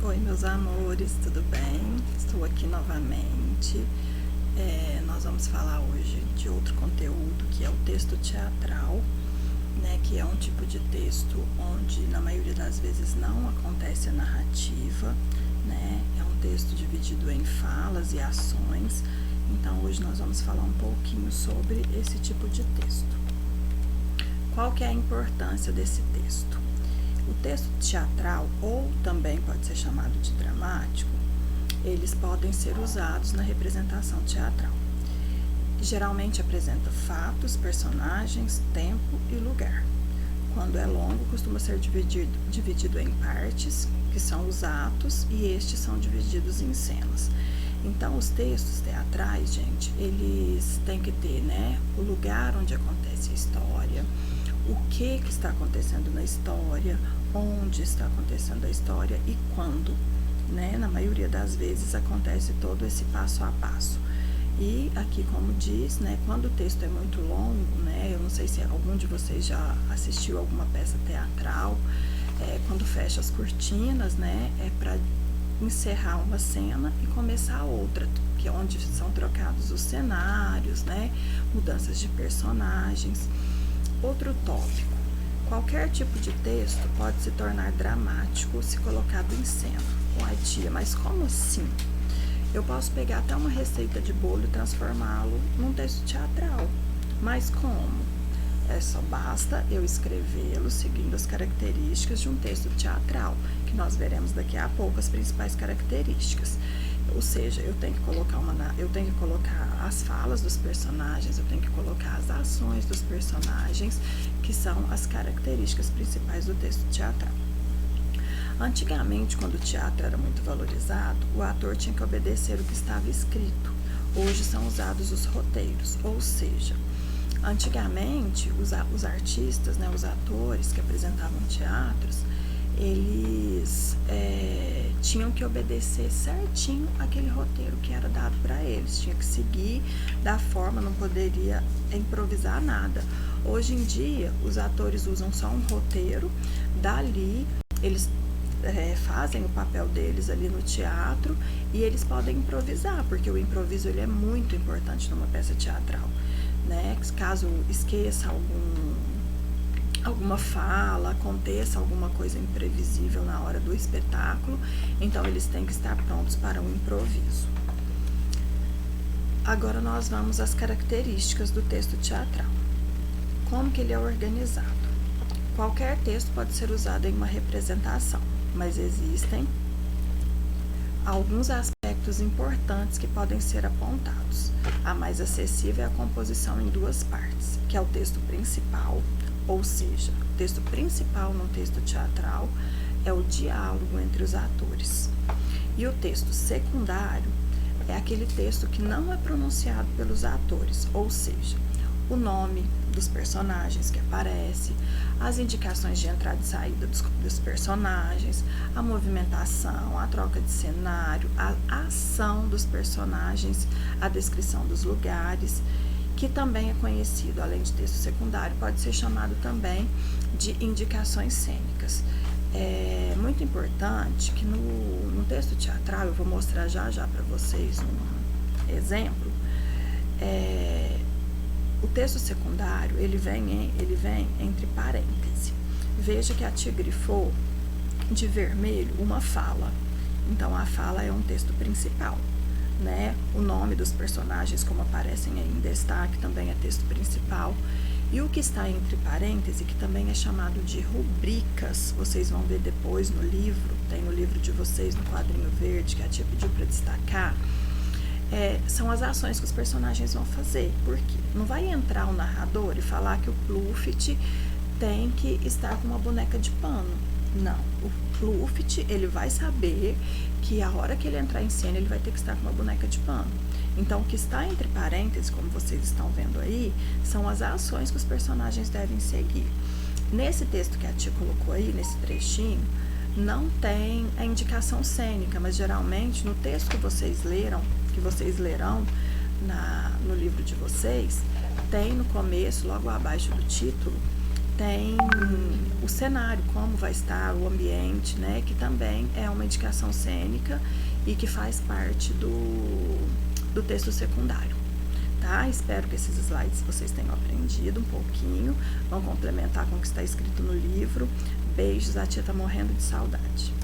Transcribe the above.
Oi, meus amores, tudo bem? Estou aqui novamente. Nós vamos falar hoje de outro conteúdo que é o texto teatral, né? Que é um tipo de texto onde, na maioria das vezes, não acontece a narrativa, né? É um texto dividido em falas e ações. Então, hoje nós vamos falar um pouquinho sobre esse tipo de texto. Qual que é a importância desse texto? O texto teatral, ou também pode ser chamado de dramático, eles podem ser usados na representação teatral. Geralmente apresenta fatos, personagens, tempo e lugar. Quando é longo, costuma ser dividido em partes, que são os atos, e estes são divididos em cenas. Então, os textos teatrais, gente, eles têm que ter, né, o lugar onde acontece a história, o que está acontecendo na história, onde está acontecendo a história e quando, né? Na maioria das vezes acontece todo esse passo a passo. E aqui, como diz, né, quando o texto é muito longo, né, eu não sei se algum de vocês já assistiu alguma peça teatral, quando fecha as cortinas, né, é para encerrar uma cena e começar outra, que é onde são trocados os cenários, né, mudanças de personagens. Outro tópico: qualquer tipo de texto pode se tornar dramático se colocado em cena. Uai, tia, mas como assim? Eu posso pegar até uma receita de bolo e transformá-lo num texto teatral. Mas como? Só basta eu escrevê-lo seguindo as características de um texto teatral, que nós veremos daqui a pouco as principais características. Ou seja, eu tenho que colocar as falas dos personagens, eu tenho que colocar as ações dos personagens, que são as características principais do texto teatral. Antigamente, quando o teatro era muito valorizado, o ator tinha que obedecer o que estava escrito. Hoje são usados os roteiros, ou seja, antigamente os artistas, né, os atores que apresentavam teatros, eles tinham que obedecer certinho aquele roteiro que era dado para eles, tinha que seguir da forma, não poderia improvisar nada. Hoje em dia, os atores usam só um roteiro, dali eles fazem o papel deles ali no teatro e eles podem improvisar, porque o improviso ele é muito importante numa peça teatral, né? Caso esqueça alguma fala, aconteça alguma coisa imprevisível na hora do espetáculo, então eles têm que estar prontos para o improviso. Agora nós vamos às características do texto teatral. Como que ele é organizado? Qualquer texto pode ser usado em uma representação, mas existem alguns aspectos importantes que podem ser apontados. A mais acessível é a composição em duas partes, que é o texto principal, ou seja, o texto principal num texto teatral é o diálogo entre os atores. E o texto secundário é aquele texto que não é pronunciado pelos atores, ou seja, o nome dos personagens que aparece, as indicações de entrada e saída dos personagens, a movimentação, a troca de cenário, a ação dos personagens, a descrição dos lugares, que também é conhecido, além de texto secundário, pode ser chamado também de indicações cênicas. É muito importante que no texto teatral, eu vou mostrar já para vocês um exemplo, o texto secundário, ele vem entre parênteses. Veja que a tia grifou de vermelho uma fala. Então, a fala é um texto principal, né? O nome dos personagens, como aparecem aí em destaque, também é texto principal. E o que está entre parênteses, que também é chamado de rubricas, vocês vão ver depois no livro, tem no livro de vocês, no quadrinho verde, que a tia pediu para destacar, são as ações que os personagens vão fazer. Porque não vai entrar o narrador e falar que o Pluft tem que estar com uma boneca de pano. Não, o Pluft, ele vai saber que a hora que ele entrar em cena, ele vai ter que estar com uma boneca de pano. Então, o que está entre parênteses, como vocês estão vendo aí, são as ações que os personagens devem seguir. Nesse texto que a tia colocou aí, nesse trechinho, não tem a indicação cênica, mas geralmente no texto que vocês lerão no livro de vocês, tem no começo, logo abaixo do título, tem o cenário, como vai estar o ambiente, né, que também é uma indicação cênica e que faz parte do texto secundário. Tá? Espero que esses slides vocês tenham aprendido um pouquinho, vão complementar com o que está escrito no livro. Beijos, a tia tá morrendo de saudade.